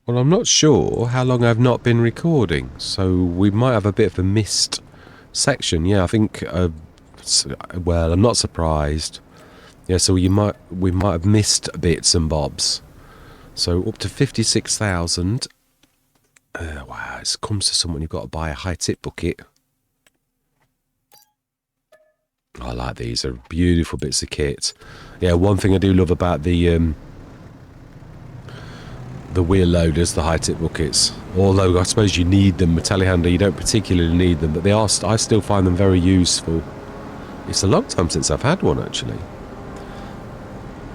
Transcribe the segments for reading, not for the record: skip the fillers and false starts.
Well, I'm not sure how long I've not been recording, so we might have a bit of a missed section. Yeah, I think. Well, I'm not surprised. Yeah, so we might have missed bits and bobs. So up to 56,000. Wow, it comes to someone you've got to buy a high tip bucket. I like these. They're beautiful bits of kit. Yeah, one thing I do love about the wheel loaders, the high tip buckets. Although I suppose you need them, with telehandler you don't particularly need them, but I still find them very useful. It's a long time since I've had one actually.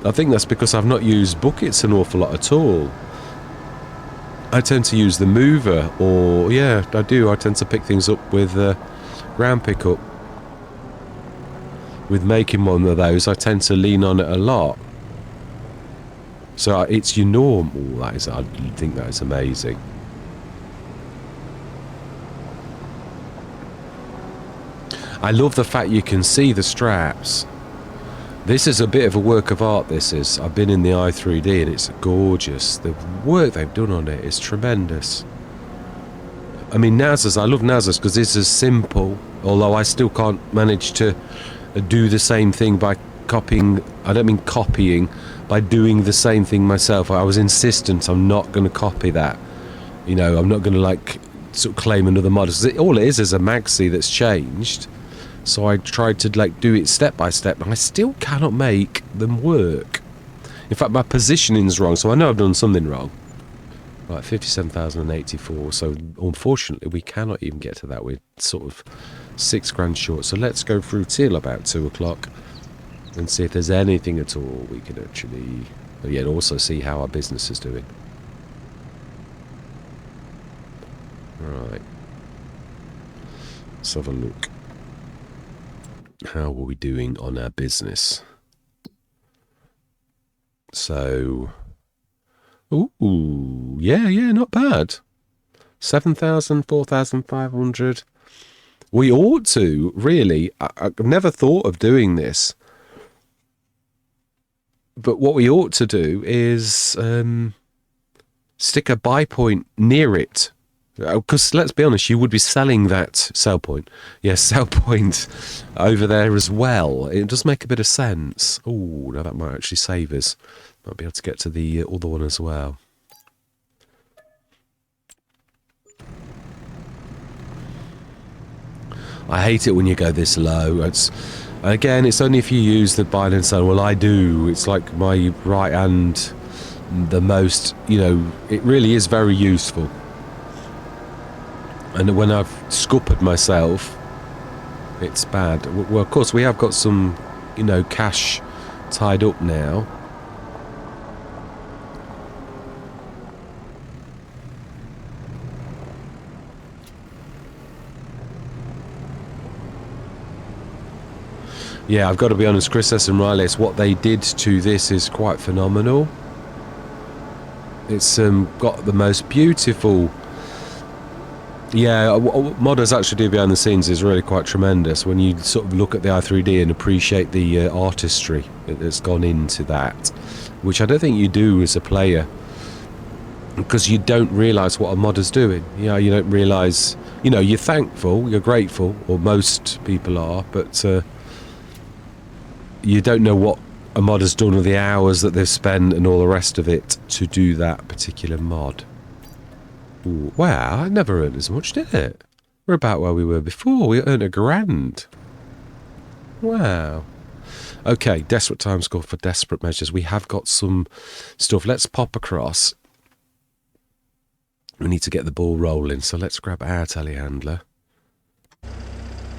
I think that's because I've not used buckets an awful lot at all. I tend to use the mover, or yeah, I do. I tend to pick things up with ground pickup. With making one of those, I tend to lean on it a lot. So it's your norm. Ooh, I think that is amazing. I love the fact you can see the straps. This is a bit of a work of art, this is. I've been in the i3D and it's gorgeous. The work they've done on it is tremendous. I mean, NASA's, I love NASA's because this is simple, although I still can't manage to do the same thing by copying. I don't mean copying, by doing the same thing myself. I was insistent I'm not going to copy that. You know, I'm not going to like sort of claim another model. All it is a maxi that's changed. So I tried to like do it step by step, and I still cannot make them work. In fact, my positioning's wrong, so I know I've done something wrong. Right, 57,084. So unfortunately, we cannot even get to that. We're sort of £6 short. So let's go through till about 2 o'clock and see if there's anything at all we can actually. But yeah, and also see how our business is doing. Right. Let's have a look. How are we doing on our business? So, ooh, yeah, not bad. 7,000, 4,500. We ought to, really. I've never thought of doing this. But what we ought to do is stick a buy point near it. Because let's be honest, you would be selling that sell point. Yes, sell point over there as well. It does make a bit of sense. Oh, now that might actually save us. Might be able to get to the other one as well. I hate it when you go this low. Again, it's only if you use the buy and sell. Well, I do. It's like my right hand, the most, you know, it really is very useful. And when I've scuppered myself, it's bad. Well, of course, we have got some, you know, cash tied up now. Yeah, I've got to be honest, Chris S. and Riley, what they did to this is quite phenomenal. It's got the most beautiful... Yeah, what modders actually do behind the scenes is really quite tremendous when you sort of look at the i3D and appreciate the artistry that's gone into that, which I don't think you do as a player, because you don't realise what a modder's doing. You know, you don't realise, you know, you're thankful, you're grateful, or most people are, but you don't know what a modder's done or the hours that they've spent and all the rest of it to do that particular mod. Ooh, wow, I never earned as much, did it? We're about where we were before. We earned £1,000. Wow. Okay, desperate times call for desperate measures. We have got some stuff. Let's pop across. We need to get the ball rolling, so let's grab our telehandler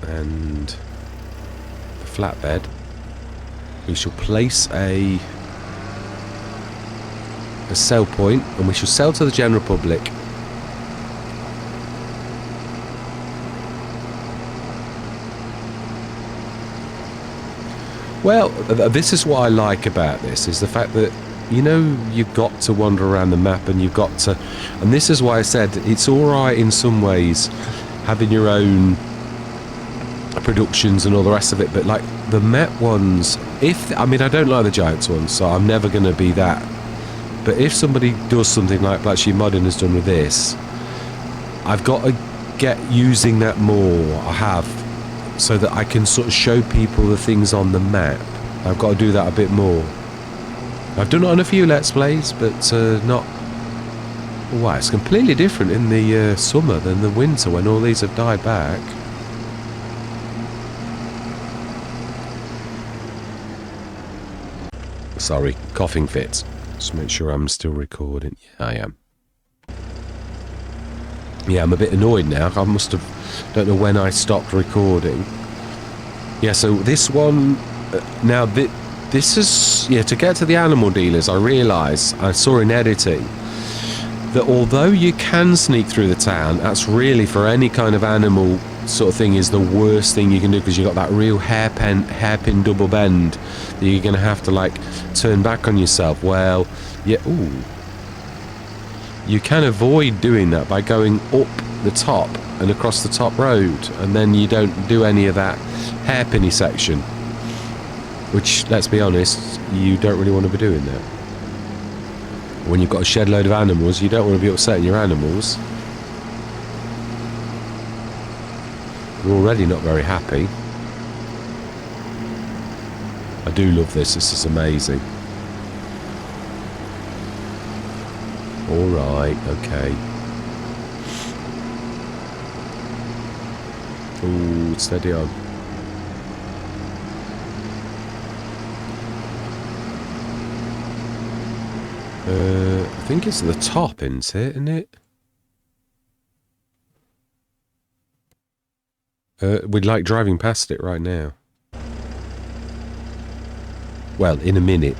and the flatbed. We shall place a sell point, and we shall sell to the general public. Well, this is what I like about this, is the fact that, you know, you've got to wander around the map, and you've got to... And this is why I said it's all right in some ways having your own productions and all the rest of it, but like the map ones, I mean, I don't like the Giants ones, so I'm never going to be that. But if somebody does something like Blacksheep Modding has done with this, I've got to get using that more. I have, so that I can sort of show people the things on the map. I've got to do that a bit more. I've done it on a few Let's Plays, but not... Wow, it's completely different in the summer than the winter when all these have died back. Sorry, coughing fit. Just make sure I'm still recording. Yeah, I am. Yeah, I'm a bit annoyed now. I must have... Don't know when I stopped recording. Yeah, so this one... now, this is... Yeah, to get to the animal dealers, I realise, I saw in editing, that although you can sneak through the town, that's really, for any kind of animal sort of thing, is the worst thing you can do, because you've got that real hairpin double bend that you're going to have to, like, turn back on yourself. Well, yeah, ooh. You can avoid doing that by going up the top and across the top road, and then you don't do any of that hairpinny section, which, let's be honest, you don't really want to be doing that. When you've got a shed load of animals, you don't want to be upsetting your animals. You're already not very happy. I do love this. This is amazing. Alright, okay. Ooh, steady on. I think it's the top, isn't it? We'd like driving past it right now. Well, in a minute.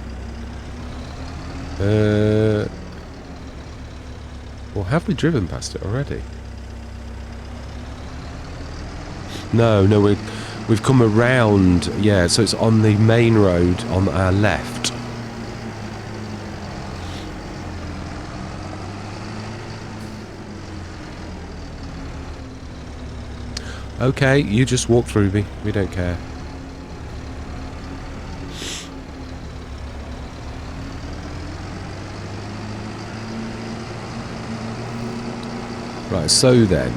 Well, have we driven past it already? No, we've come around. Yeah, so it's on the main road on our left. Okay, you just walk through me. We don't care. Right, so then.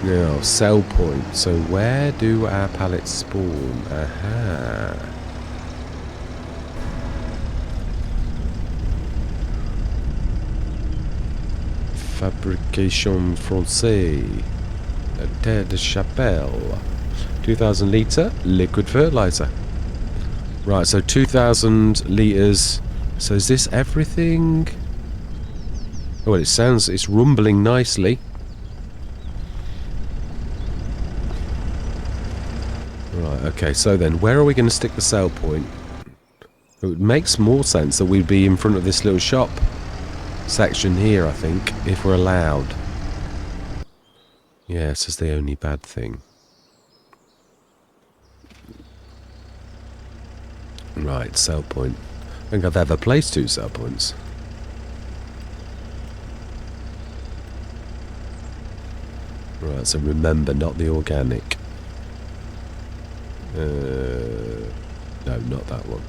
Now, sell point. So where do our pallets spawn? Aha. Fabrication Française. Terre de Chapelle. 2,000 litre liquid fertilizer. Right, so 2,000 litres. So is this everything? Oh, well, it's rumbling nicely. Right, okay, so then where are we going to stick the sell point? It makes more sense that we'd be in front of this little shop section here, I think, if we're allowed. Yeah, this is the only bad thing. Right, sell point. I think I've ever placed 2 sell points. Right, so remember, not the organic. No, not that one.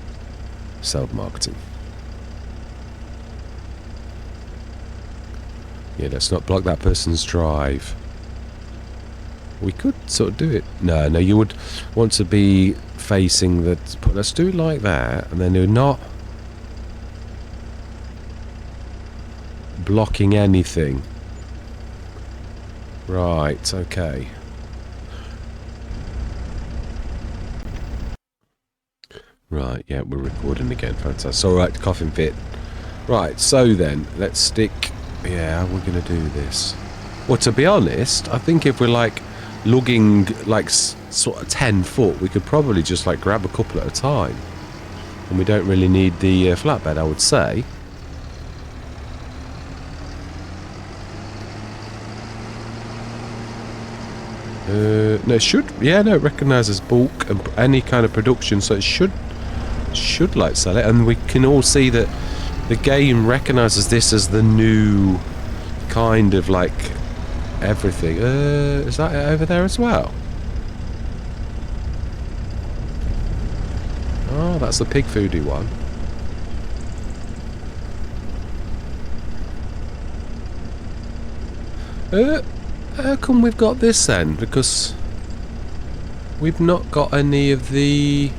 Self-marketing. Yeah, let's not block that person's drive. We could sort of do it. No, you would want to be facing the... Let's do it like that, and then you're not blocking anything. Right, okay. Right, yeah, we're recording again. Fantastic. Alright, coffin fit. Right, so then, let's stick... Yeah, how are we going to do this? Well, to be honest, I think if we're, like, lugging, like, sort of 10 foot, we could probably just, like, grab a couple at a time. And we don't really need the flatbed, I would say. No, it should... Yeah, no, it recognises bulk and any kind of production, so it should like, sell it. And we can all see that the game recognises this as the new kind of, like, everything. Is that it over there as well? Oh, that's the pig foodie one. How come we've got this then? Because we've not got any of the...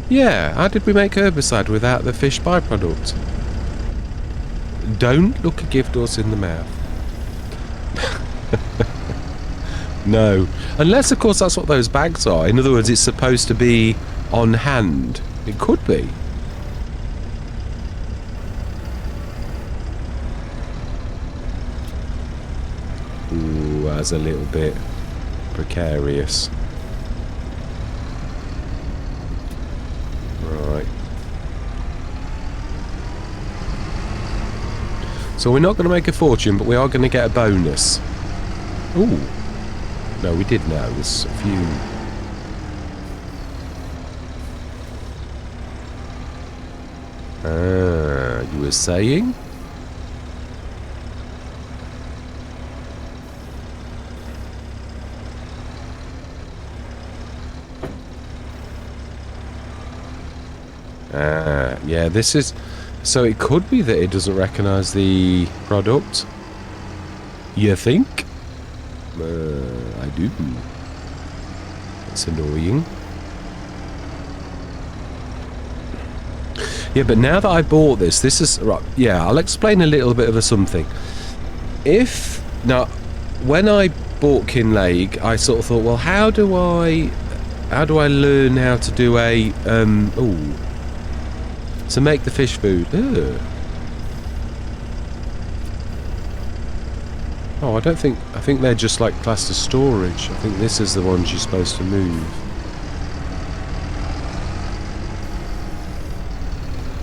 Yeah, how did we make herbicide without the fish byproduct? Don't look a gift horse in the mouth. No. Unless, of course, that's what those bags are. In other words, it's supposed to be on hand. It could be. Ooh, that's a little bit precarious. Right. So we're not going to make a fortune, but we are going to get a bonus. Ooh. No, we did now. There's a few. You were saying? Yeah, this is... So it could be that it doesn't recognise the product. You think? I do. That's annoying. Yeah, but now that I bought this is... Right, yeah, I'll explain a little bit of a something. Now, when I bought Kinlake, I sort of thought, well, how do I learn how to do a... to make the fish food. Ugh. Oh, I think they're just like classed as storage. I think this is the ones you're supposed to move.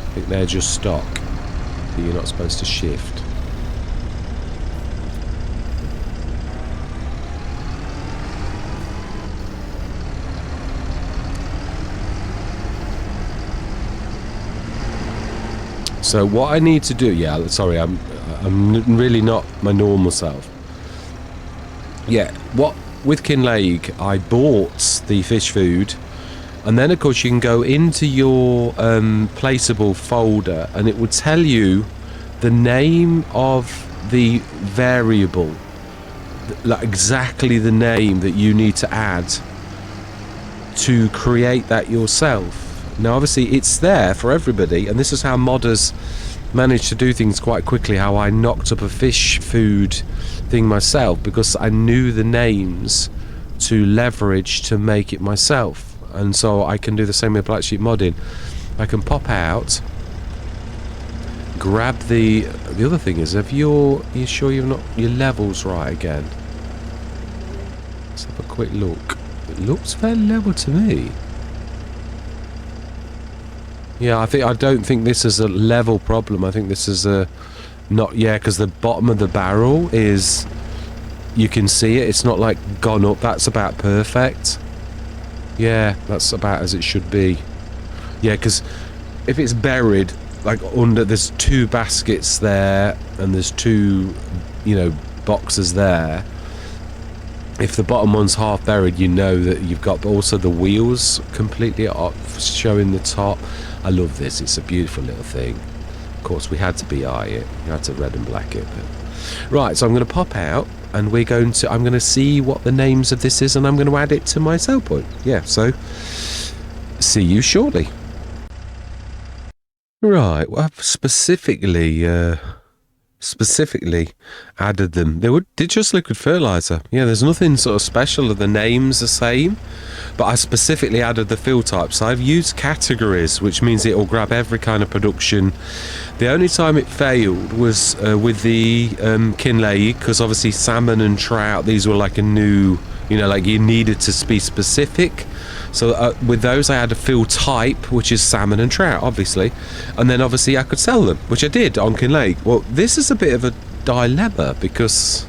I think they're just stock that you're not supposed to shift. So what I need to do, yeah, sorry, I'm really not my normal self. Yeah, with Kinlake, I bought the fish food, and then of course you can go into your placeable folder, and it would tell you the name of the variable, like exactly the name that you need to add to create that yourself. Now obviously it's there for everybody, and this is how modders manage to do things quite quickly, how I knocked up a fish food thing myself, because I knew the names to leverage to make it myself. And so I can do the same with Blacksheep modding. I can pop out, grab the other thing is, are you sure you've not your levels right again? Let's have a quick look. It looks fairly level to me. Yeah, I don't think this is a level problem. I think this is a not, yeah, because the bottom of the barrel is, you can see it. It's not like gone up. That's about perfect. Yeah, that's about as it should be. Yeah, because if it's buried like under, there's two baskets there, and there's two, boxes there. If the bottom one's half buried, you know that you've got, but also the wheels completely off, showing the top. I love this. It's a beautiful little thing. Of course, we had to BI it. We had to red and black it. But... Right, so I'm going to pop out, and I'm going to see what the names of this is, and I'm going to add it to my sell point. Yeah, so see you shortly. Right, well, I've specifically added them. They're just liquid fertilizer. Yeah, there's nothing sort of special. The names the same, but I specifically added the fill types. So I've used categories, which means it will grab every kind of production. The only time it failed was with the Kinlake, because obviously salmon and trout, these were like a new, like you needed to be specific. So with those I had a fill type, which is salmon and trout, obviously, and then obviously I could sell them, which I did on Kinlake. Well, this is a bit of a dilemma, because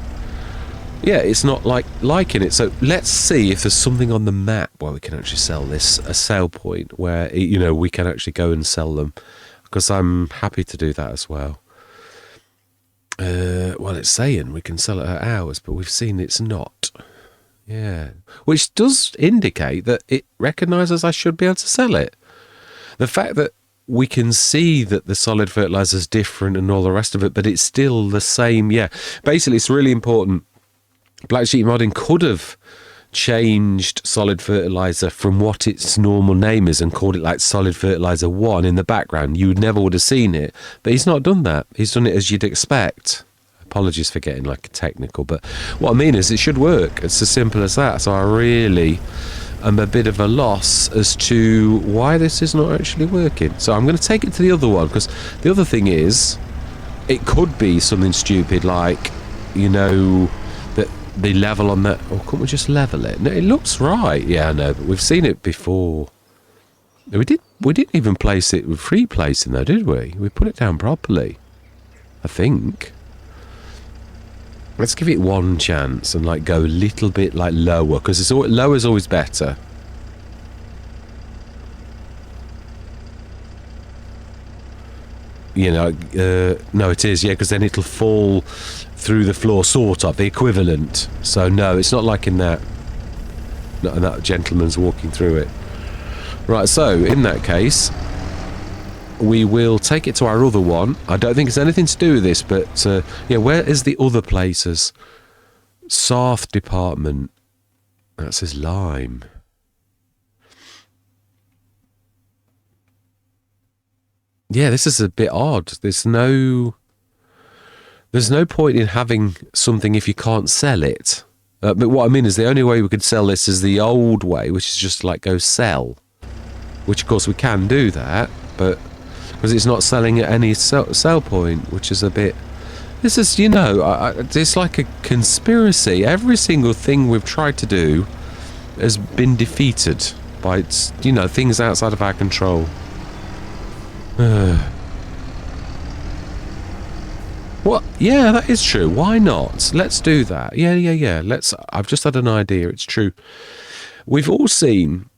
yeah, it's not liking it. So let's see if there's something on the map where we can actually sell this, a sell point where we can actually go and sell them, because I'm happy to do that as well. Well, it's saying we can sell it at hours, but we've seen it's not. Yeah, which does indicate that it recognises I should be able to sell it. The fact that we can see that the solid fertilizer is different and all the rest of it, but it's still the same. Yeah, basically, it's really important. Blacksheep Modding could have changed solid fertilizer from what its normal name is and called it like solid fertilizer 1 in the background. You never would have seen it, but he's not done that. He's done it as you'd expect. Apologies for getting like technical, but what I mean is it should work. It's as simple as that. So I really am a bit of a loss as to why this is not actually working. So I'm going to take it to the other one, because the other thing is it could be something stupid like, you know, that the level on that, or couldn't we just level it? No, it looks right. Yeah, I know, but we've seen it before. We didn't even place it with free placing though, did we? We put it down properly, I think. Let's give it one chance and like go a little bit like lower, because it's lower is always better. You know, no, it is, yeah, because then it'll fall through the floor, sort of, the equivalent. So no, it's not like in that. Not that gentleman's walking through it. Right, so in that case, we will take it to our other one. I don't think it's anything to do with this, but yeah, where is the other places? Sarth department. That says lime. Yeah, this is a bit odd. There's no point in having something if you can't sell it. But what I mean is the only way we could sell this is the old way, which is just like go sell. Which of course we can do that, but because it's not selling at any sell point, which is a bit... This is, you know, it's like a conspiracy. Every single thing we've tried to do has been defeated by, you know, things outside of our control. What? Yeah, that is true. Why not? Let's do that. Yeah. I've just had an idea. It's true. We've all seen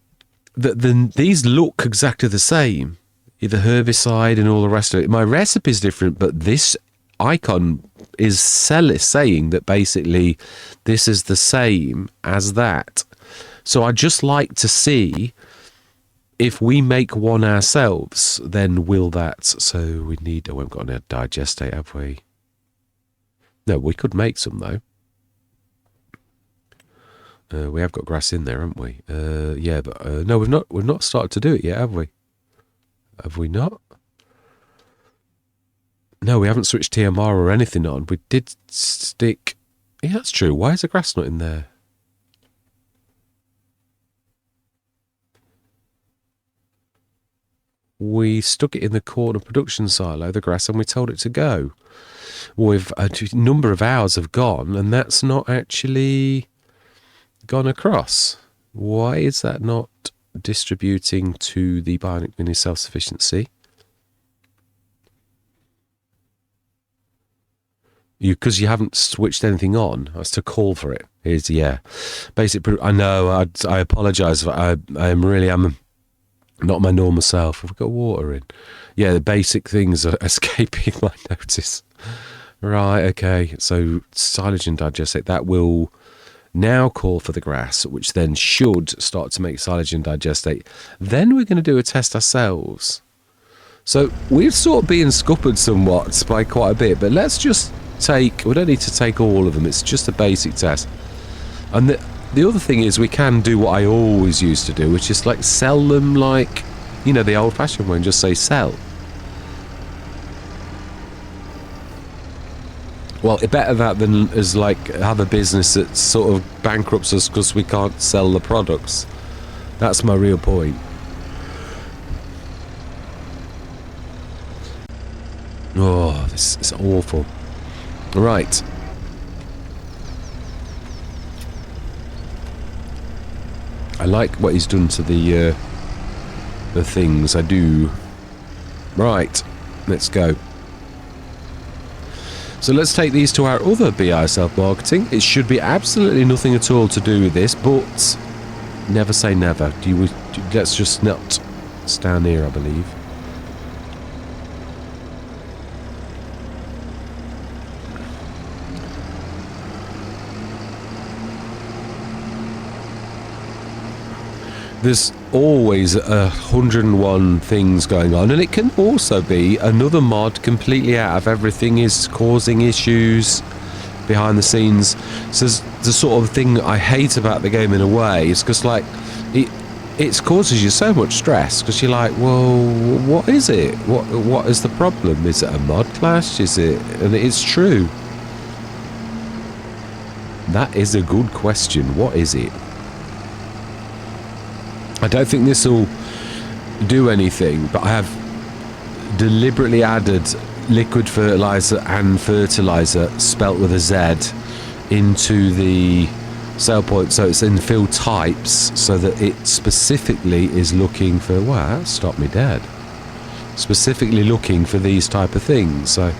that these look exactly the same. The herbicide and all the rest of it. My recipe is different, but this icon is saying that basically this is the same as that. So I'd just like to see if we make one ourselves, then will that... So we need... Oh, we haven't got any digestate, have we? No, we could make some, though. We have got grass in there, haven't we? Yeah, but no, we've not started to do it yet, have we? Have we not? No, we haven't switched TMR or anything on. We did stick... Yeah, that's true. Why is the grass not in there? We stuck it in the corner production silo, the grass, and we told it to go. We've a number of hours have gone, and that's not actually gone across. Why is that not distributing to the Bionic Mini self-sufficiency? Because you haven't switched anything on. That's to call for it. Is yeah, basic. I know. I apologise. I am not my normal self. Have we got water in? Yeah, the basic things are escaping my notice. Right. Okay. So silage and digestate, that will now call for the grass, which then should start to make silage and digestate. Then we're going to do a test ourselves. So we're sort of being scuppered somewhat by quite a bit, but let's just take... We don't need to take all of them. It's just a basic test. And the other thing is we can do what I always used to do, which is like sell them like, you know, the old-fashioned way and just say sell. Well, better that than as like have a business that sort of bankrupts us because we can't sell the products. That's my real point. Oh, this is awful. Right. I like what he's done to the things. I do. Right. Let's go. So let's take these to our other BI self-marketing. It should be absolutely nothing at all to do with this, but never say never. Let's just not stand here, I believe. there's always 101 things going on, and it can also be another mod completely out of everything is causing issues behind the scenes. So the sort of thing I hate about the game in a way is because like it causes you so much stress because you're like, well, what is it? What is the problem? Is it a mod clash? Is it? And it's true. That is a good question. What is it? I don't think this will do anything, but I have deliberately added liquid fertilizer and fertilizer spelt with a Z into the sale point, so it's in field types, so that it specifically is looking for, wow, that stopped me dead, specifically looking for these type of things. So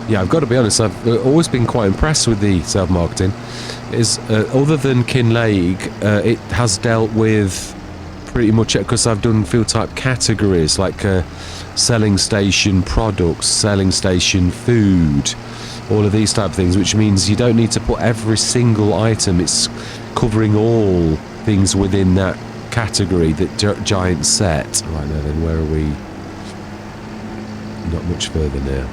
yeah, I've got to be honest, I've always been quite impressed with the self-marketing. Is other than Kinlake, it has dealt with pretty much, because I've done field type categories like selling station products, selling station food, all of these type of things, which means you don't need to put every single item. It's covering all things within that category, that giant set. Right, now then, where are we? Not much further now.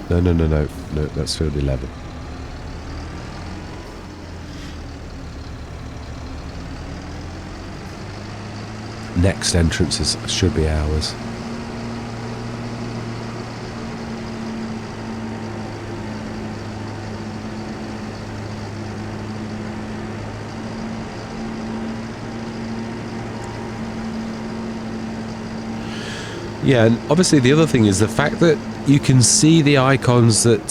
No, that's field 11. Next entrances should be ours. Yeah, and obviously the other thing is the fact that you can see the icons that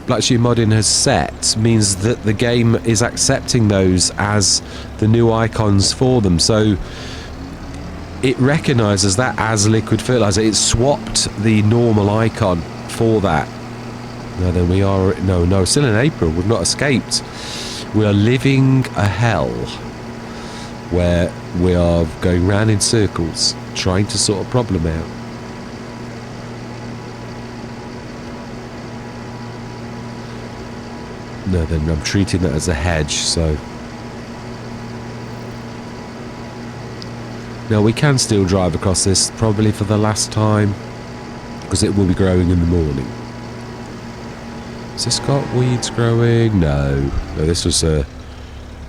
Blacksheep Modding has set means that the game is accepting those as the new icons for them. So it recognises that as liquid fertilizer. It swapped the normal icon for that. Now then, we are no, still in April. We've not escaped. We are living a hell where we are going round in circles, trying to sort a problem out. No, then I'm treating that as a hedge, so... Now we can still drive across this, probably for the last time, because it will be growing in the morning. Has this got weeds growing? No, this was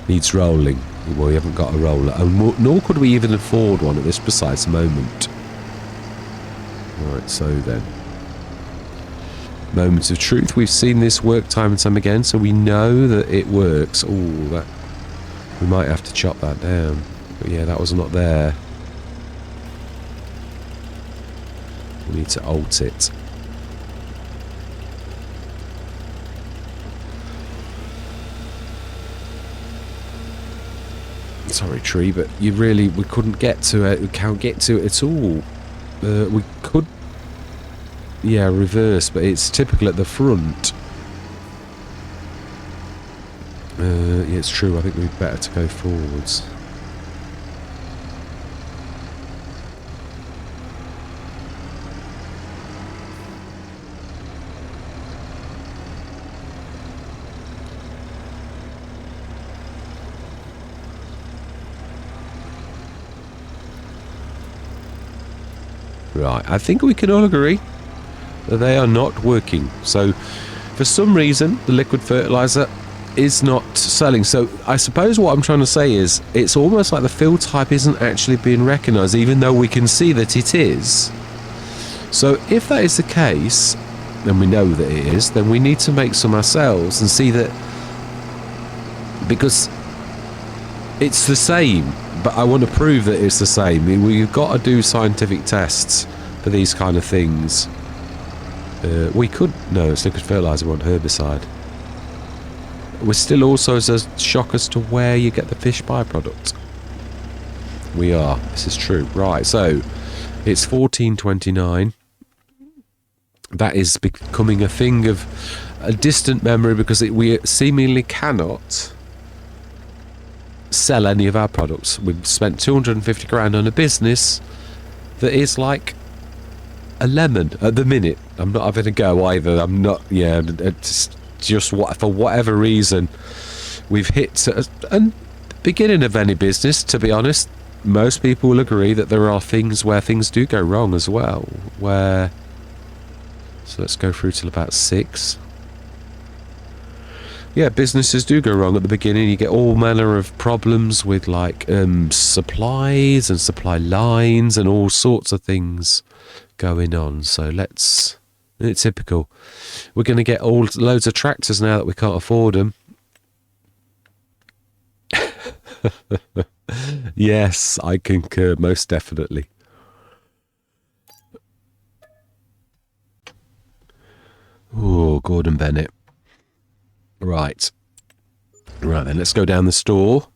needs rolling. Well, we haven't got a roller, nor could we even afford one at this precise moment. Right, so then. Moments of truth. We've seen this work time and time again, so we know that it works. Oh, that we might have to chop that down. But yeah, that was not there. We need to alt it. Sorry, tree, but we couldn't get to it. We can't get to it at all. We could, yeah, reverse, but it's typical at the front. Yeah, it's true. I think we'd better to go forwards. Right, I think we can all agree that they are not working. So, for some reason, the liquid fertilizer is not selling. So, I suppose what I'm trying to say is, it's almost like the field type isn't actually being recognised, even though we can see that it is. So, if that is the case, and we know that it is, then we need to make some ourselves and see that, because it's the same. But I want to prove that it's the same. We've got to do scientific tests for these kind of things. We could... No, it's liquid fertilizer, one herbicide. We're still also as a shock as to where you get the fish byproduct. We are. This is true. Right, so it's 1429. That is becoming a thing of a distant memory because we seemingly cannot sell any of our products. We've spent 250 grand on a business that is like a lemon at the minute. I'm not having a go either. I'm not, yeah, it's just what, for whatever reason, we've hit a beginning of any business, to be honest. Most people will agree that there are things where things do go wrong as well, where, so let's go through till about 6. Yeah, businesses do go wrong at the beginning. You get all manner of problems with like supplies and supply lines and all sorts of things going on. So it's typical. We're going to get loads of tractors now that we can't afford them. Yes, I concur, most definitely. Oh, Gordon Bennett. Right then, let's go down the store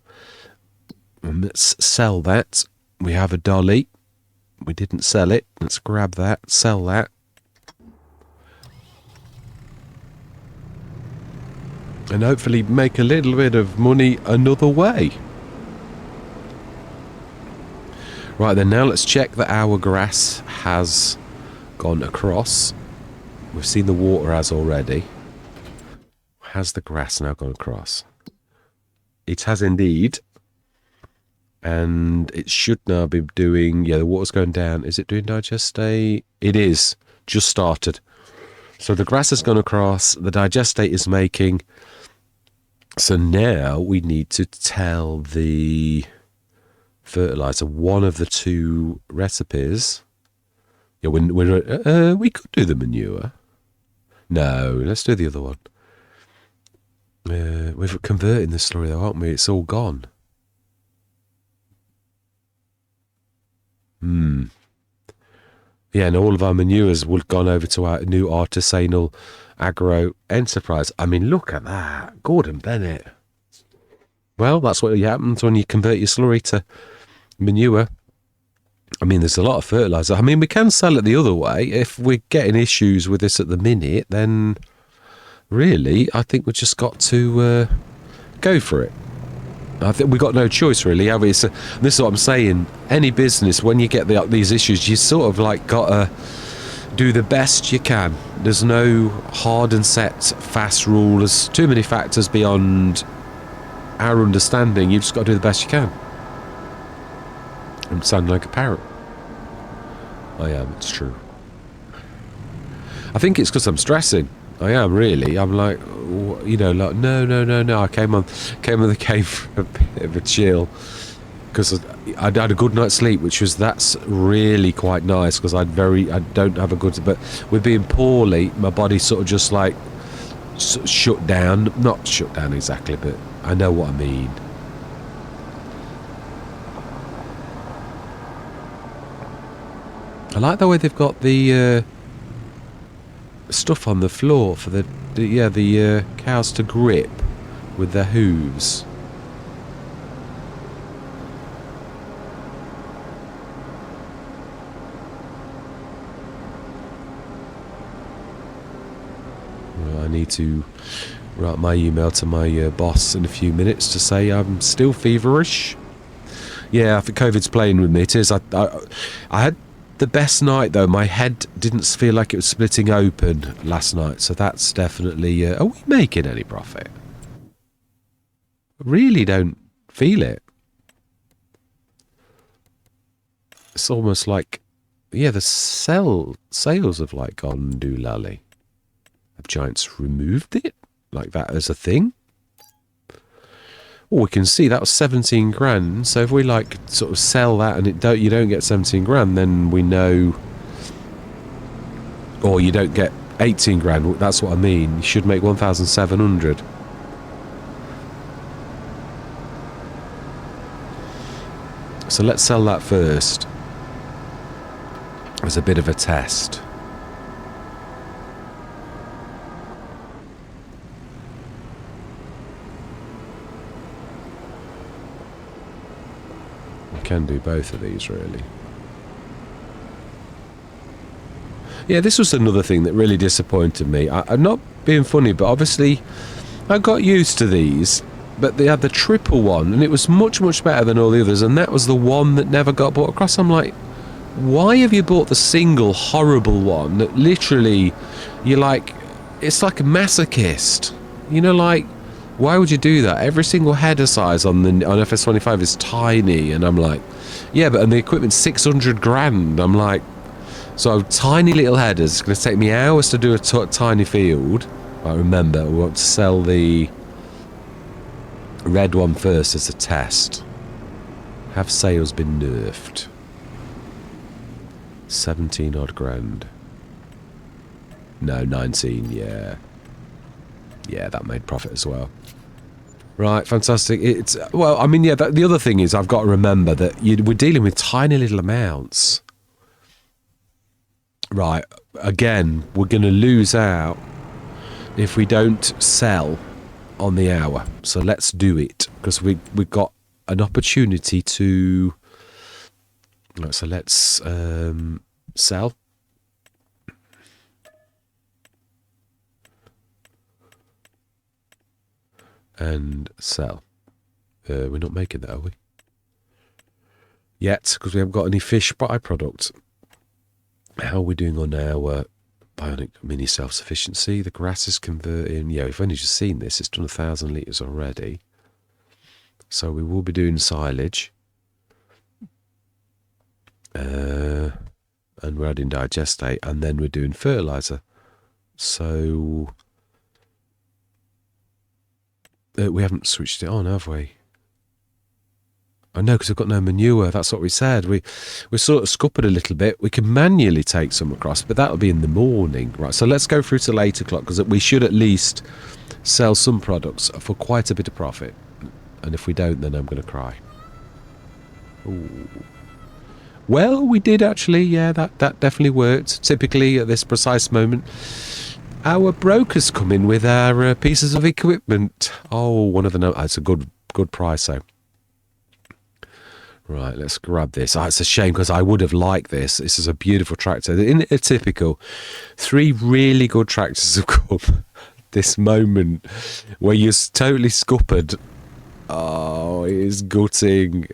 and let's sell that. We have a dolly. We didn't sell it. Let's grab that, sell that. And hopefully make a little bit of money another way. Right then, now let's check that our grass has gone across. We've seen the water has already. Has the grass now gone across? It has indeed. And it should now be doing, yeah, the water's going down. Is it doing digestate? It is. Just started. So the grass has gone across. The digestate is making. So now we need to tell the fertilizer one of the 2 recipes. Yeah, we could do the manure. No, let's do the other one. We're converting the slurry though, aren't we? It's all gone. Yeah, and all of our manures would have gone over to our new artisanal agro enterprise. I mean, look at that. Gordon Bennett. Well, that's what happens when you convert your slurry to manure. I mean, there's a lot of fertilizer. I mean, we can sell it the other way. If we're getting issues with this at the minute, then really, I think we've just got to go for it. I think we've got no choice, really, have we? This is what I'm saying. Any business, when you get these issues, you sort of like got to do the best you can. There's no hard and set, fast rule. There's too many factors beyond our understanding. You've just got to do the best you can. I'm sounding like a parrot. I am, it's true. I think it's because I'm stressing. I am, really. I'm like, you know, like, no. I came on the cave for a bit of a chill because I'd had a good night's sleep, that's really quite nice because I don't have a good, but with being poorly, my body sort of just like shut down. Not shut down exactly, but I know what I mean. I like the way they've got the stuff on the floor for the cows to grip with their hooves. Well, I need to write my email to my boss in a few minutes to say I'm still feverish. Yeah, I think COVID's playing with me. It is. I had the best night though. My head didn't feel like it was splitting open last night, so that's definitely. Are we making any profit? Really don't feel it. It's almost like, yeah, the sales have like gone doolally. Have Giants removed it like that as a thing? Oh, we can see that was 17 grand. So if we like sort of sell that and you don't get 17 grand, then we know, or you don't get 18 grand. That's what I mean. You should make 1,700. So let's sell that first as a bit of a test. Can do both of these, really. Yeah, this was another thing that really disappointed me. I'm not being funny, but obviously I got used to these. but they had the triple one, and it was much, much better than all the others, and that was the one that never got bought across. I'm like, why have you bought the single horrible one that literally, you're like, it's like a masochist. You know, like, why would you do that? Every single header size on FS25 is tiny, and I'm like, yeah, but and the equipment's 600 grand. I'm like, so tiny little headers. It's going to take me hours to do a tiny field. I remember we want to sell the red one first as a test. Have sales been nerfed? 17 odd grand. No, 19. Yeah, that made profit as well. Right, fantastic. It's, well, I mean, yeah, the other thing is I've got to remember that we're dealing with tiny little amounts. Right, again, we're going to lose out if we don't sell on the hour. So let's do it, because we've got an opportunity to... Right, so let's sell. And sell. We're not making that, are we? Yet, because we haven't got any fish byproduct. How are we doing on our bionic mini self-sufficiency? The grass is converting. Yeah, we've only just seen this. It's done 1,000 litres already. So we will be doing silage. And we're adding digestate. And then we're doing fertiliser. So... we haven't switched it on, have we? I know, because we've got no manure. That's what we said. We're sort of scuppered a little bit. We can manually take some across, but that'll be in the morning. Right, so let's go through till 8 o'clock, because we should at least sell some products for quite a bit of profit. And if we don't, then I'm going to cry. Ooh. Well, we did actually. Yeah, that definitely worked. Typically, at this precise moment... Our brokers come in with our pieces of equipment. Oh, one of the... It's a good price, though. Right, let's grab this. Oh, it's a shame, because I would have liked this. This is a beautiful tractor. In a typical, 3 really good tractors have come. This moment where you're totally scuppered. Oh, it is gutting.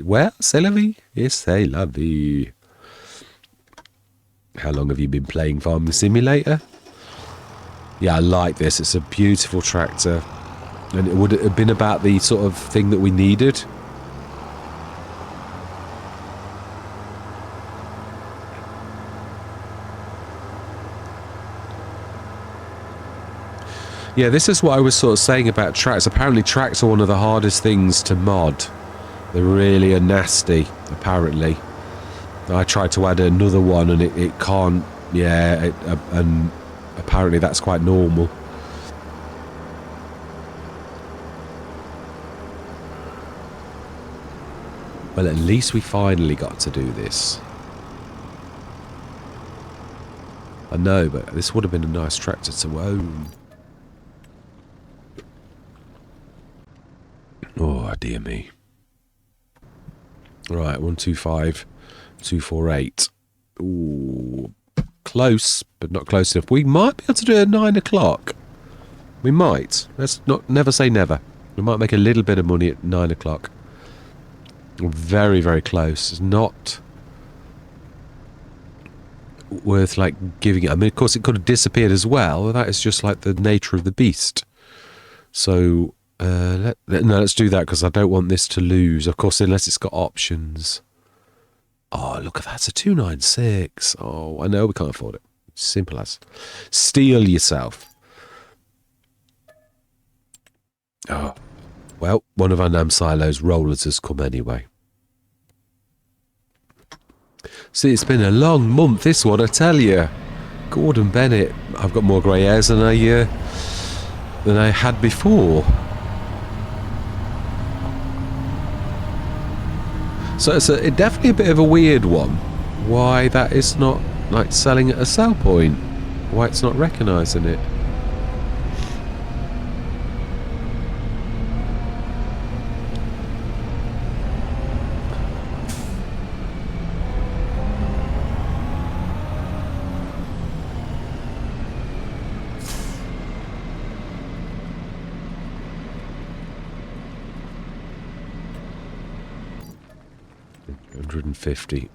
Well, c'est la vie. Yes, c'est la vie. How long have you been playing Farming Simulator? Yeah, I like this. It's a beautiful tractor. And it would have been about the sort of thing that we needed. Yeah, this is what I was sort of saying about tracks. Apparently tracks are one of the hardest things to mod. They really are nasty, apparently. I tried to add another one and it can't... Yeah, and... Apparently that's quite normal. Well, at least we finally got to do this. I know, but this would have been a nice tractor to own. Oh, dear me. Right, 125, 248. Ooh. Close, but not close enough. We might be able to do it at 9 o'clock. We might. Let's never say never. We might make a little bit of money at 9 o'clock. Very, very close. It's not worth like giving it. I mean, of course, it could have disappeared as well. That is just like the nature of the beast. So let's do that, because I don't want this to lose. Of course, unless it's got options. Oh, look at that. It's a 296. Oh, I know we can't afford it. Simple as. Steal yourself. Oh. Well, one of our NAM silos rollers has come anyway. See, it's been a long month, this one, I tell you. Gordon Bennett. I've got more grey hairs than I had before. So it's definitely a bit of a weird one. Why that is not like selling at a sell point. Why it's not recognising it. 150.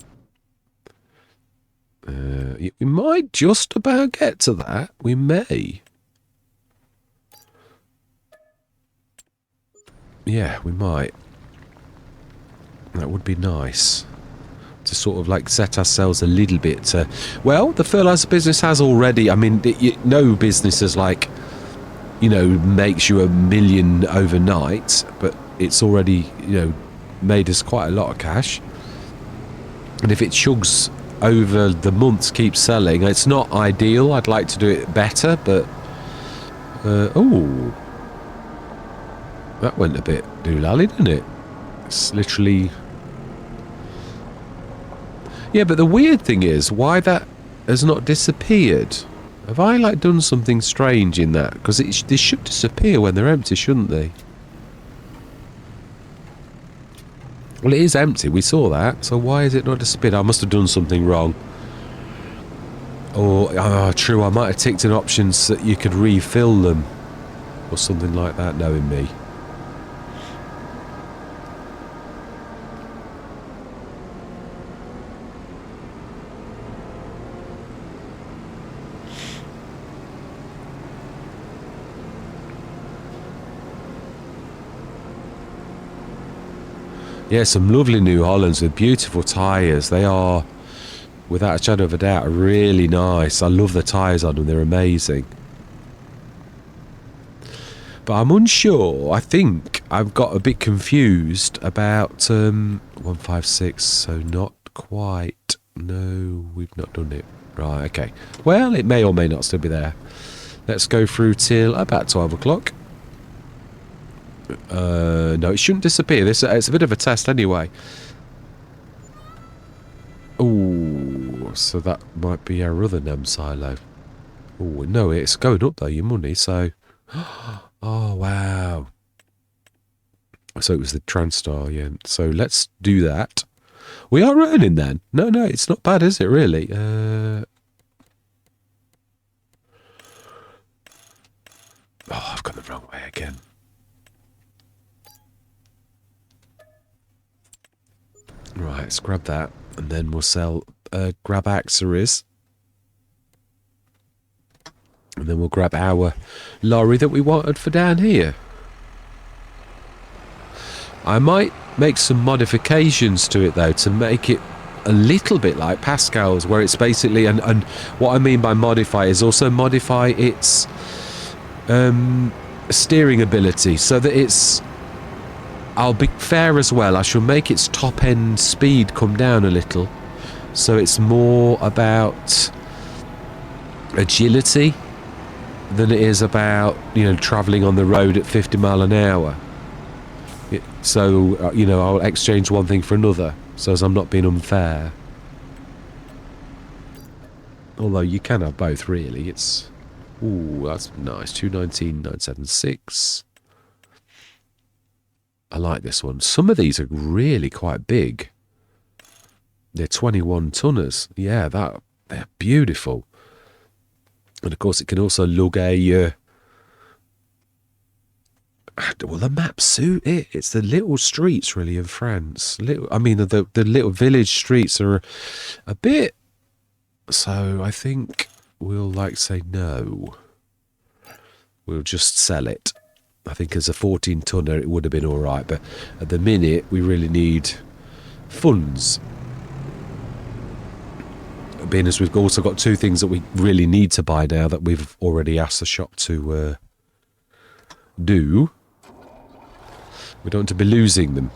We might just about get to that. We may. Yeah, we might. That would be nice. To sort of like set ourselves a little bit. Well, the fertilizer business has already. I mean, no business is like, you know, makes you $1 million overnight, but it's already, you know, made us quite a lot of cash. And if it chugs over the months, keeps selling, it's not ideal. I'd like to do it better, but oh, that went a bit doolally, didn't it? It's literally. Yeah, but the weird thing is, why that has not disappeared? Have I, like, done something strange in that? Because they should disappear when they're empty, shouldn't they? Well, it is empty. We saw that. So why is it not disappeared? I must have done something wrong. Or, true, I might have ticked in options that you could refill them. Or something like that, knowing me. Yeah, some lovely New Hollands with beautiful tyres. They are, without a shadow of a doubt, really nice. I love the tyres on them. They're amazing. But I'm unsure. I think I've got a bit confused about 156. So not quite. No, we've not done it. Right, okay. Well, it may or may not still be there. Let's go through till about 12 o'clock. No, it shouldn't disappear. It's a bit of a test anyway. Oh, so that might be our other NEM silo. Oh, no, it's going up though, your money, so... Oh, wow. So it was the Transstar, yeah. So let's do that. We are earning then. No, it's not bad, is it, really? Oh, I've gone the wrong way again. Right, let's grab that, and then we'll sell, grab accessories. And then we'll grab our lorry that we wanted for down here. I might make some modifications to it, though, to make it a little bit like Pascal's, where it's basically, and what I mean by modify is also modify its steering ability, so that it's... I'll be fair as well. I shall make its top end speed come down a little, so it's more about agility than it is about, you know, travelling on the road at 50 mile an hour. So, you know, I'll exchange one thing for another, so as I'm not being unfair. Although you can have both, really. It's... Ooh, that's nice. 219,976. I like this one. Some of these are really quite big. They're 21 tonners. Yeah, they're beautiful. And of course, it can also lug a... well, the maps suit it. It's the little streets, really, of France. I mean, the little village streets are a bit... So I think we'll, like, say no. We'll just sell it. I think as a 14-tonner it would have been all right, but at the minute we really need funds. Being as we've also got two things that we really need to buy now that we've already asked the shop to do. We don't want to be losing them.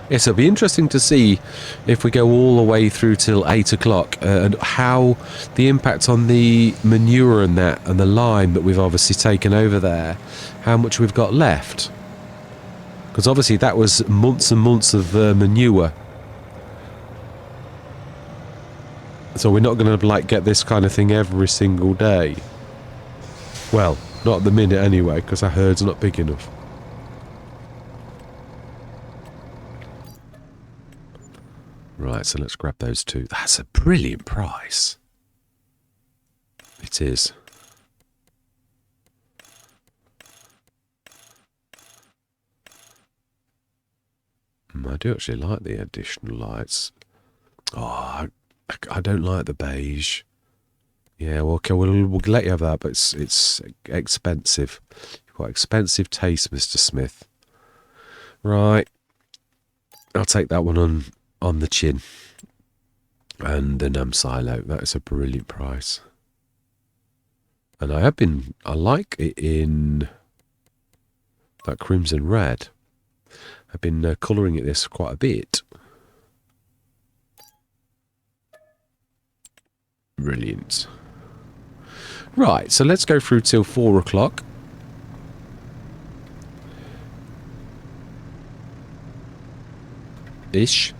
Yes, it'll be interesting to see if we go all the way through till 8 o'clock and how the impact on the manure and that and the lime that we've obviously taken over there, how much we've got left. Because obviously that was months and months of manure. So we're not going to like get this kind of thing every single day. Well, not at the minute anyway, because our herd's not big enough. Right, so let's grab those two. That's a brilliant price. It is. I do actually like the additional lights. Oh, I don't like the beige. Yeah, well, okay, we'll let you have that, but it's expensive. You've got expensive taste, Mr. Smith. Right. I'll take that one on the chin. And an silo. That is a brilliant price. And I like it in that crimson red. I've been colouring it this quite a bit. Brilliant. Right, so let's go through till 4 o'clock. Ish.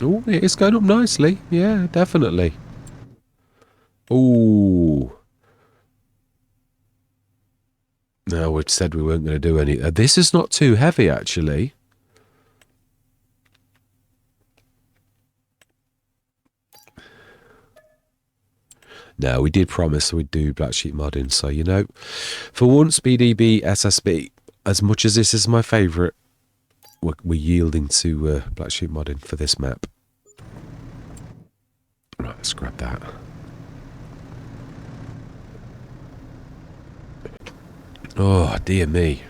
Oh, it's going up nicely. Yeah, definitely. Ooh. No, we said we weren't going to do any. This is not too heavy, actually. No, we did promise we'd do Blacksheep modding, so, you know, for once, BDB, SSB, as much as this is my favourite, we're yielding to Blacksheep modding for this map. Right, let's grab that. Oh, dear me.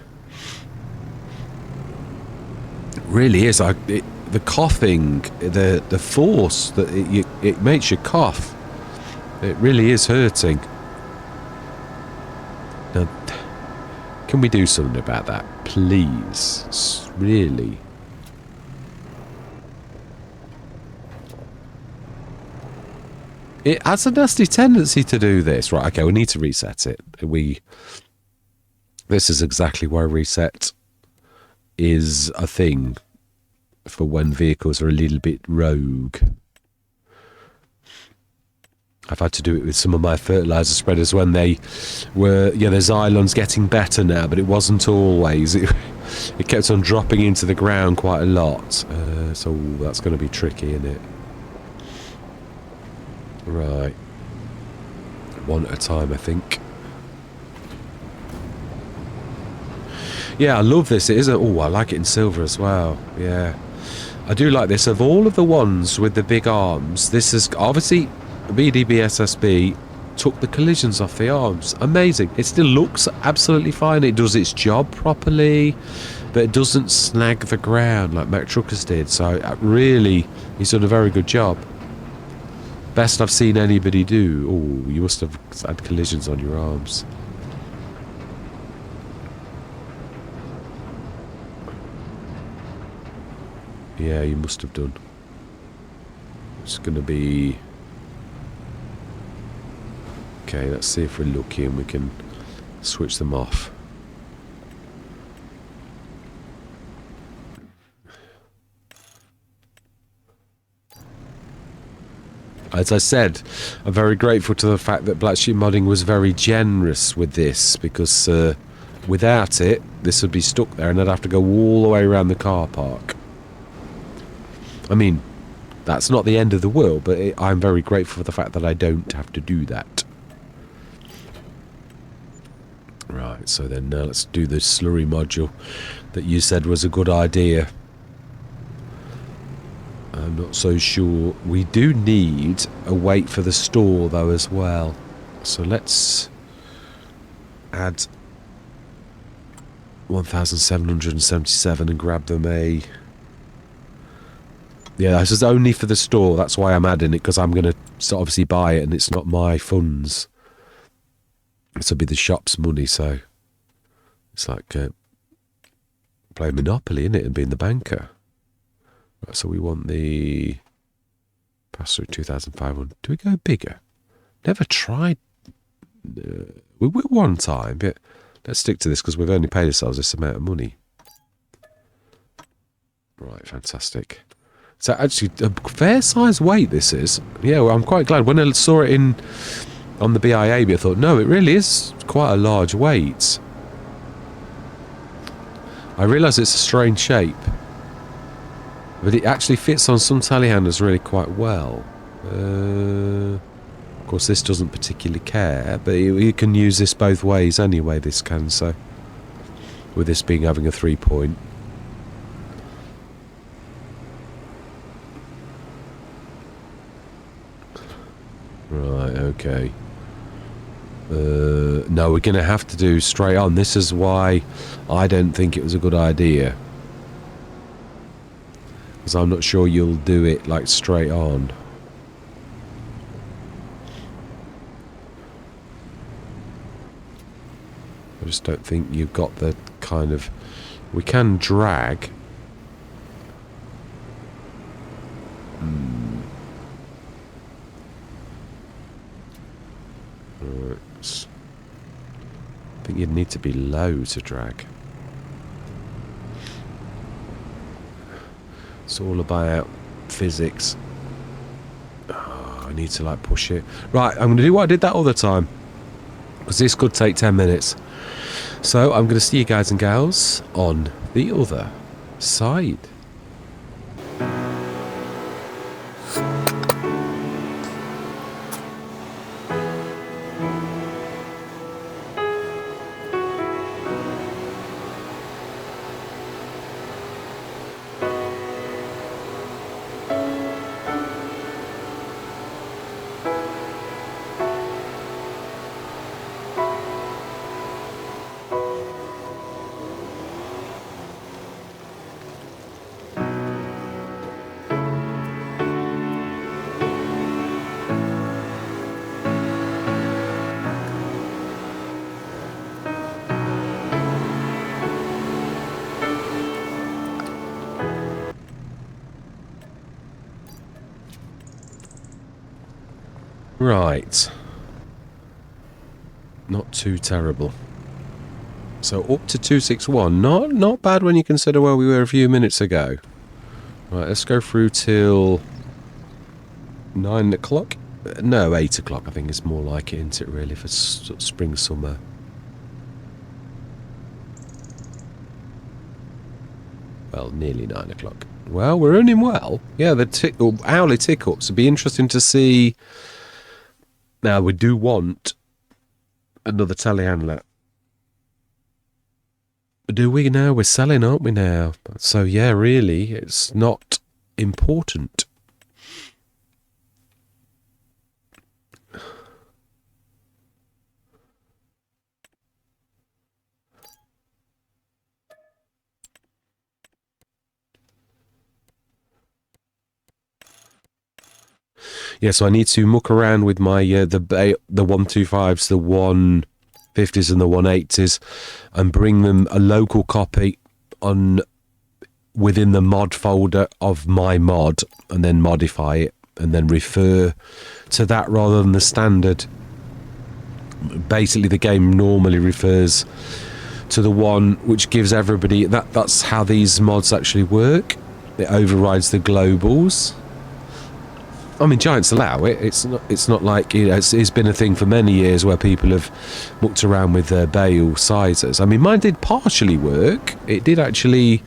It really is. The coughing, the force, that it makes you cough. It really is hurting. Now, can we do something about that, please? Really? It has a nasty tendency to do this. Right, okay, we need to reset it. This is exactly why reset is a thing for when vehicles are a little bit rogue. I've had to do it with some of my fertiliser spreaders when they were, the Xylon's getting better now, but it wasn't always. It kept on dropping into the ground quite a lot. So that's going to be tricky, isn't it? Right. One at a time, I think. Yeah, I love this. It is I like it in silver as well. Yeah. I do like this. Of all of the ones with the big arms, this is obviously BDB SSB took the collisions off the arms. Amazing. It still looks absolutely fine. It does its job properly, but it doesn't snag the ground like Mac Truckers did. So really, he's done a very good job. Best I've seen anybody do. Oh, you must have had collisions on your arms. Yeah, you must have done. It's going to be... Okay, let's see if we're lucky and we can switch them off. As I said, I'm very grateful to the fact that Blacksheep Modding was very generous with this, because without it, this would be stuck there and I'd have to go all the way around the car park. I mean, that's not the end of the world, but I'm very grateful for the fact that I don't have to do that. Right, so then let's do the slurry module that you said was a good idea. I'm not so sure. We do need a weight for the store, though, as well. So let's add 1,777 and grab them a... Yeah, this is only for the store. That's why I'm adding it, because I'm going to obviously buy it, and it's not my funds. This will be the shop's money, so it's like playing Monopoly, isn't it, and being the banker. Right, so we want the pass-through 2,500. Do we go bigger? Never tried. We will one time, but let's stick to this because we've only paid ourselves this amount of money. Right, fantastic. So actually, a fair size weight this is. Yeah, well, I'm quite glad. When I saw it on the BIA, I thought, no, it really is quite a large weight. I realise it's a strange shape, but it actually fits on some telehandlers really quite well. Of course, this doesn't particularly care, but you can use this both ways anyway, this can, so with this being having a 3-point. Right, okay. No, we're going to have to do straight on. This is why I don't think it was a good idea. Because I'm not sure you'll do it, like, straight on. I just don't think you've got the kind of... We can drag. Right. I think you'd need to be low to drag. It's all about physics. Oh, I need to like push it. Right, I'm going to do what I did that other time. Because this could take 10 minutes. So I'm going to see you guys and gals on the other side. Right. Not too terrible. So up to 261. Not bad when you consider where we were a few minutes ago. Right, let's go through till 9 o'clock. No, 8 o'clock I think is more like it, isn't it, really, for spring, summer. Well, nearly 9 o'clock. Well, we're earning well. Yeah, the hourly tick-ups. It'd be interesting to see. Now, we do want another telehandler. Do we now? We're selling, aren't we now? So, yeah, really, it's not important. Yeah, so I need to muck around with my the 125s, the 150s and the 180s and bring them a local copy on within the mod folder of my mod and then modify it and then refer to that rather than the standard. Basically, the game normally refers to the one which gives everybody... That's how these mods actually work. It overrides the globals. I mean, Giants allow it. It's not like, you know, it's been a thing for many years where people have mucked around with their bale sizes. I mean, mine did partially work. It did actually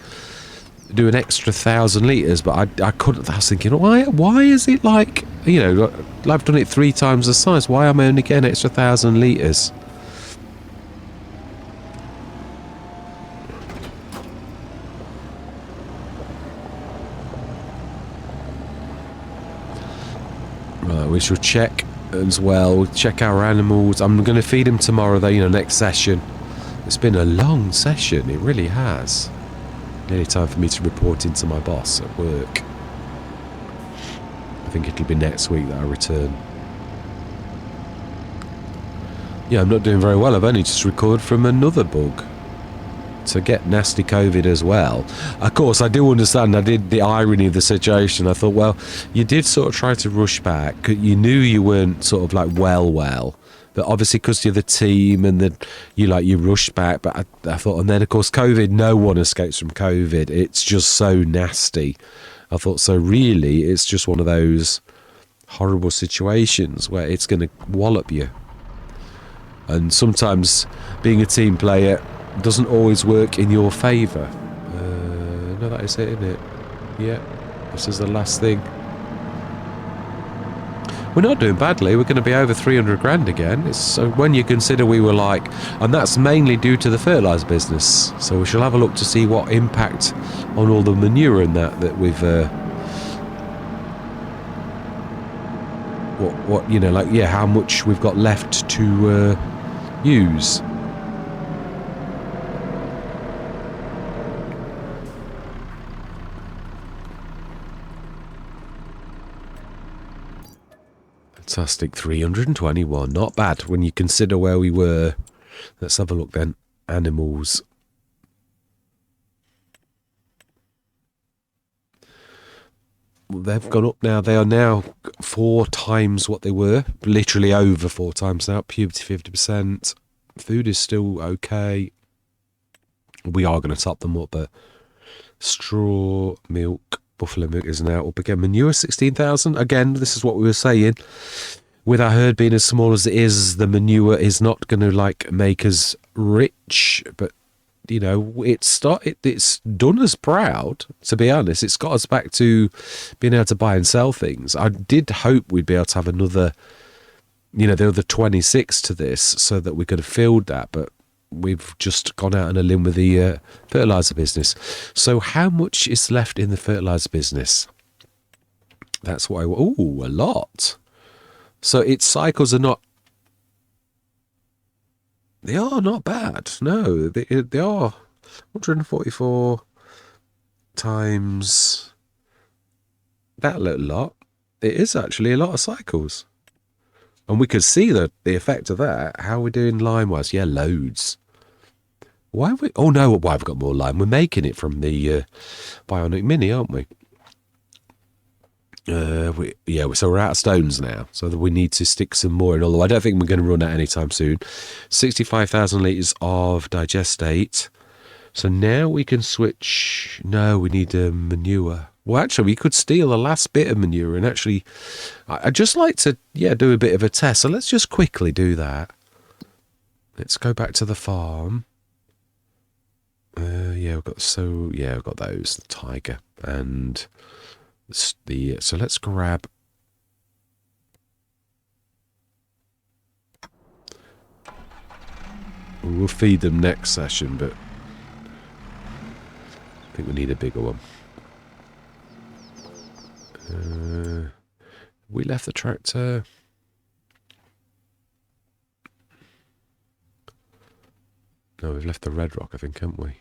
do an extra 1,000 litres, but I couldn't. I was thinking, why is it like, you know, I've done it 3 times the size. Why am I only getting extra 1,000 litres? Right, we shall check as well. Check our animals. I'm going to feed them tomorrow, though, you know, next session. It's been a long session. It really has. Nearly time for me to report into my boss at work. I think it'll be next week that I return. Yeah, I'm not doing very well. I've only just recovered from another bug. To get nasty COVID as well. Of course, I do understand. I did the irony of the situation. I thought, well, you did sort of try to rush back. You knew you weren't sort of like well. But obviously, because you're the team and that you rushed back. But I thought, and then of course, COVID. No one escapes from COVID. It's just so nasty. I thought, so really, it's just one of those horrible situations where it's going to wallop you. And sometimes, being a team player doesn't always work in your favour. No, that is it, isn't it? Yeah, this is the last thing. We're not doing badly. We're going to be over 300 grand again. It's so when you consider we were like, and that's mainly due to the fertiliser business. So we shall have a look to see what impact on all the manure and that we've what you know, like, yeah, how much we've got left to use. Fantastic, 321. Not bad when you consider where we were. Let's have a look then. Animals. Well, they've gone up now. They are now 4 times what they were. Literally over 4 times now. Puberty 50%. Food is still okay. We are going to top them up, but straw, milk, buffalo milk is now up again. Manure 16,000. Again, this is what we were saying. With our herd being as small as it is, the manure is not going to like make us rich, but you know, it's done us proud, to be honest. It's got us back to being able to buy and sell things. I did hope we'd be able to have another, you know, the other 26 to this so that we could have filled that, but we've just gone out on a limb with the fertilizer business. So how much is left in the fertilizer business? That's what a lot. So its cycles are not, they are not bad. No, they are 144 times that little lot. It is actually a lot of cycles. And we could see the effect of that. How are we doing lime-wise? Yeah, loads. Why have we... Oh, no, why have we got more lime? We're making it from the Bionic Mini, aren't we? So we're out of stones now, so that we need to stick some more in. Although I don't think we're going to run out anytime soon. 65,000 litres of digestate. So now we can switch. No, we need manure. Well, actually, we could steal the last bit of manure, and actually, I'd just like to, do a bit of a test. So let's just quickly do that. Let's go back to the farm. We've got those, the tiger and so let's grab. We'll feed them next session, but I think we need a bigger one. We left the tractor. No, we've left the Red Rock, I think, haven't we?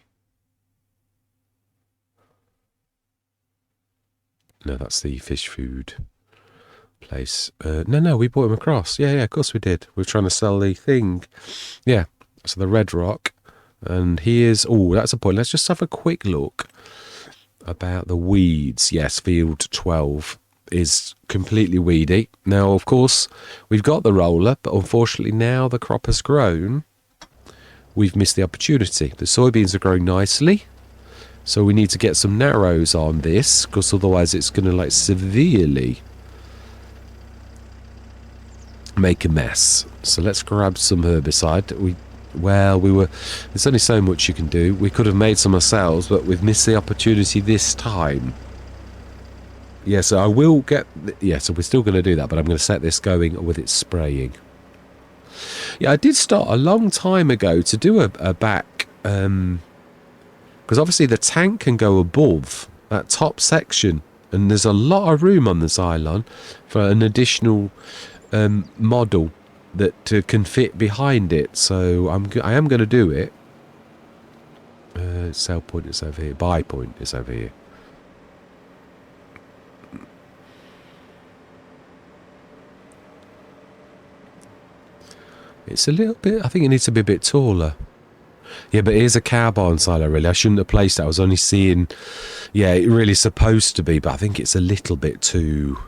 No, that's the fish food place. No, we brought him across. Yeah, of course we did. We were trying to sell the thing. Yeah, so the Red Rock. And here's... Oh, that's a point. Let's just have a quick look about the weeds. Yes, field 12 is completely weedy. Now, of course, we've got the roller, but unfortunately now the crop has grown. We've missed the opportunity. The soybeans are growing nicely. So we need to get some narrows on this, because otherwise it's going to like severely make a mess. So let's grab some herbicide. There's only so much you can do. We could have made some ourselves, but we've missed the opportunity this time. Yeah, so I will get... Yeah, so we're still going to do that, but I'm going to set this going with its spraying. Yeah, I did start a long time ago to do a back... because obviously the tank can go above that top section, and there's a lot of room on the Xylon for an additional model that can fit behind it. So I am going to do it. Sell point is over here. Buy point is over here. It's a little bit... I think it needs to be a bit taller. Yeah, but here's a cow barn silo, really. I shouldn't have placed it. I was only seeing... Yeah, it really is supposed to be, but I think it's a little bit too...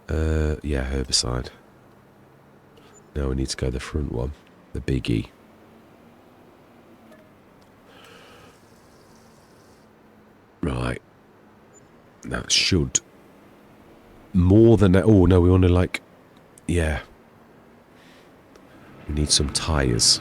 herbicide. Now we need to go the front one. The biggie. Right. That should... More than that... Oh, no, we want to, like... Yeah. We need some tyres.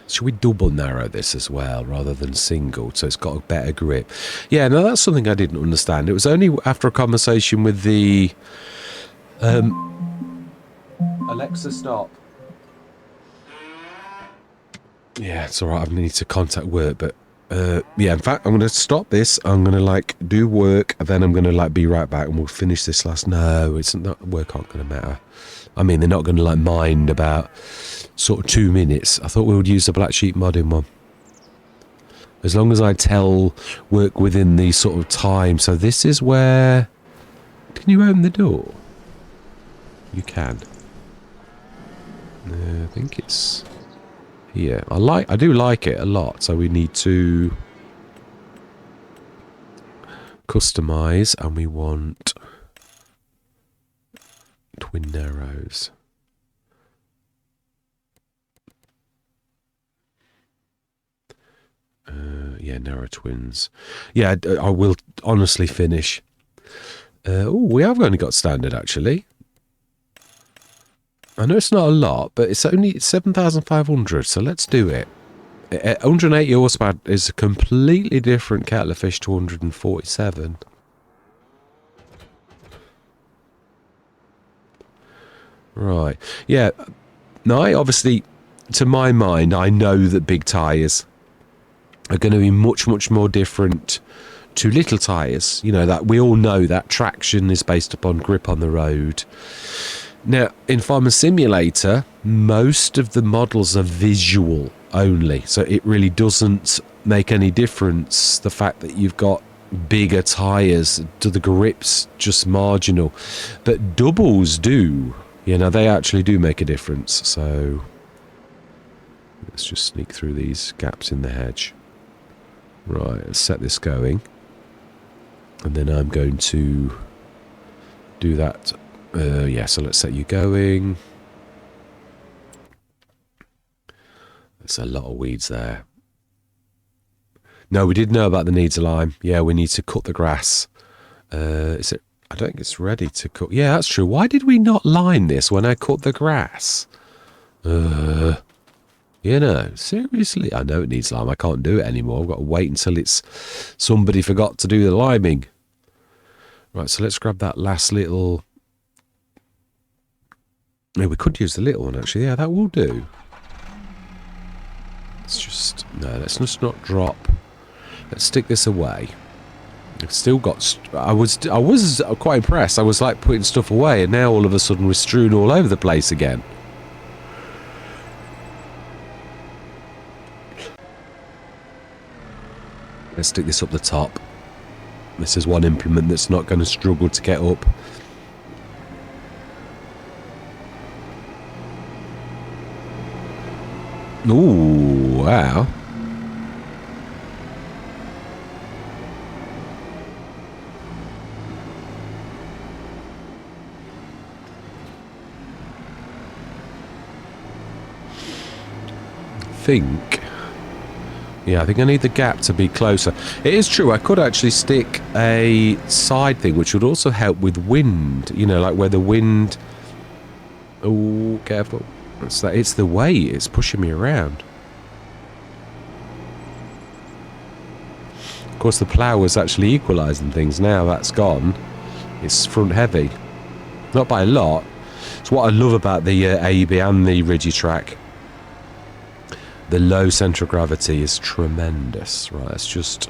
Should we double narrow this as well rather than single, so it's got a better grip? Yeah, no, that's something I didn't understand. It was only after a conversation with the... Alexa, stop. Yeah, it's alright. I need to contact work, but Yeah, in fact, I'm going to stop this. I'm going to, like, do work, and then I'm going to, like, be right back, and we'll finish this last... No, it's not... Work aren't going to matter. I mean, they're not going to, like, mind about sort of 2 minutes. I thought we would use the Blacksheep modding one. As long as I tell work within the sort of time. So this is where... Can you open the door? You can. I think it's here. I do like it a lot. So we need to customize, and we want twin narrows. Yeah, narrow twins. Yeah, I will honestly finish. Oh, we have only got standard, actually. I know it's not a lot, but it's only 7,500, so let's do it. 180 horsepower is a completely different kettle of fish to 147. Right. Yeah. Now, obviously, to my mind, I know that big tyres are going to be much, much more different to little tyres. You know, that we all know that traction is based upon grip on the road. Now, in Farmer Simulator, most of the models are visual only, so it really doesn't make any difference, the fact that you've got bigger tyres, to the grips just marginal. But doubles do, you know, they actually do make a difference. So let's just sneak through these gaps in the hedge. Right, let's set this going. And then I'm going to do that. Yeah, so let's set you going. There's a lot of weeds there. No, we did know about the needs of lime. Yeah, we need to cut the grass. Is it? I don't think it's ready to cut. Yeah, that's true. Why did we not line this when I cut the grass? You know, seriously. I know it needs lime. I can't do it anymore. I've got to wait until it's... Somebody forgot to do the liming. Right, so let's grab that last little... Yeah, we could use the little one, actually. Yeah, that will do. Let's just... No, let's just not drop. Let's stick this away. I've still got... I was quite impressed. I was, like, putting stuff away, and now all of a sudden we're strewn all over the place again. Let's stick this up the top. This is one implement that's not going to struggle to get up. Ooh, wow. Yeah, I think I need the gap to be closer. It is true, I could actually stick a side thing, which would also help with wind. You know, like where the wind... Oh, careful. It's the weight, it's pushing me around. Of course, the plough was actually equalising things. Now that's gone. It's front heavy. Not by a lot. It's what I love about the AEB and the Rigitrack. The low centre of gravity is tremendous. Right, let's just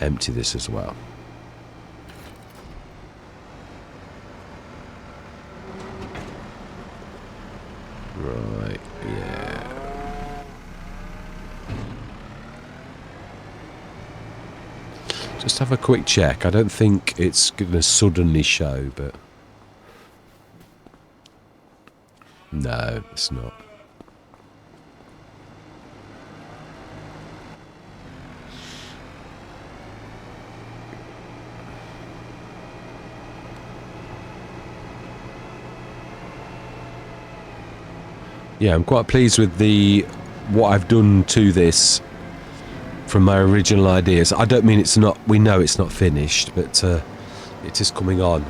empty this as well. Right, yeah. Just have a quick check. I don't think it's going to suddenly show, but... No, it's not. Yeah, I'm quite pleased with what I've done to this from my original ideas. I don't mean it's not... We know it's not finished, but it is coming on.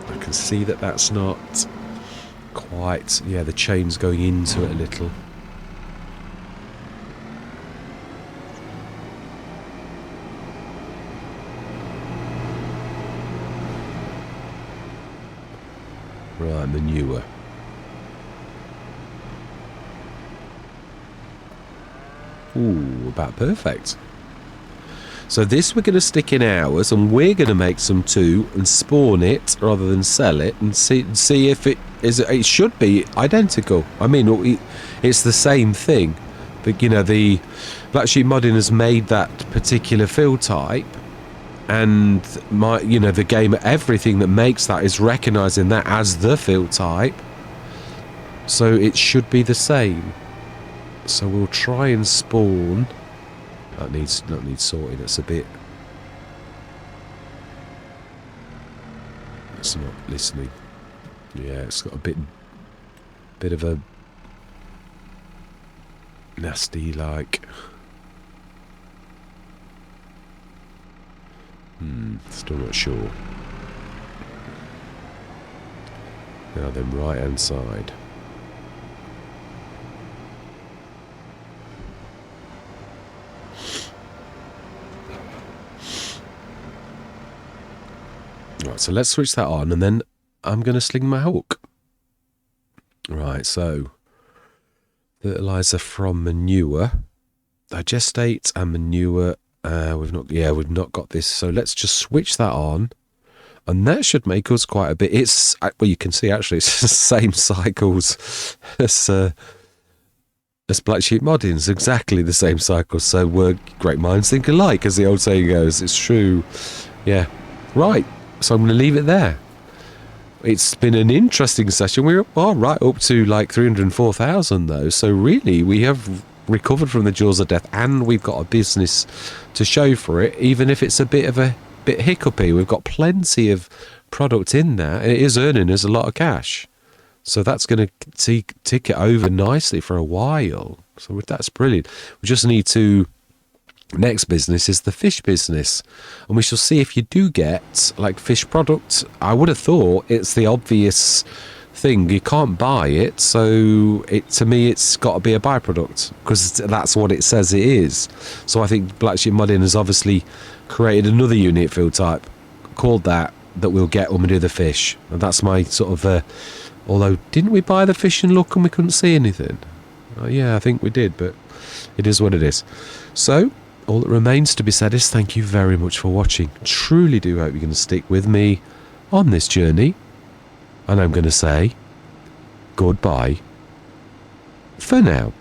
I can see that that's not quite... Yeah, the chain's going into it a little. Right, manure. Ooh, about perfect. So this we're going to stick in ours, and we're going to make some too and spawn it rather than sell it, and see if it is. It should be identical. I mean, it's the same thing. But you know, the Blacksheep modding has made that particular fill type, and the game, everything that makes that is recognizing that as the fill type. So it should be the same. So we'll try and spawn. That needs sorting. It's a bit. It's not listening. Yeah, it's got a bit of a nasty like. Still not sure. Now then, right hand side. Right, so let's switch that on, and then I'm going to sling my hook. Right, so fertilizer from manure, digestate and manure. We've not got this. So let's just switch that on, and that should make us quite a bit. It's well, you can see actually it's the same cycles as Blacksheep modding. It's exactly the same cycles. So we're great minds think alike, as the old saying goes. It's true. Yeah. Right. So I'm going to leave it there. It's been an interesting session. We're right up to like 304,000 though. So really, we have recovered from the jaws of death, and we've got a business to show for it, even if it's a bit hiccupy. We've got plenty of product in there, and it is earning us a lot of cash. So that's going to tick it over nicely for a while. So that's brilliant. We just need to. Next business is the fish business, and we shall see if you do get like fish product. I would have thought it's the obvious thing. You can't buy it, so to me it's got to be a byproduct, because that's what it says it is. So I think Blacksheep modding has obviously created another unit field type called that we'll get when we do the fish, and that's my sort of although didn't we buy the fish and look and we couldn't see anything? Yeah, I think we did, but it is what it is. So all that remains to be said is thank you very much for watching. Truly do hope you're going to stick with me on this journey. And I'm going to say goodbye for now.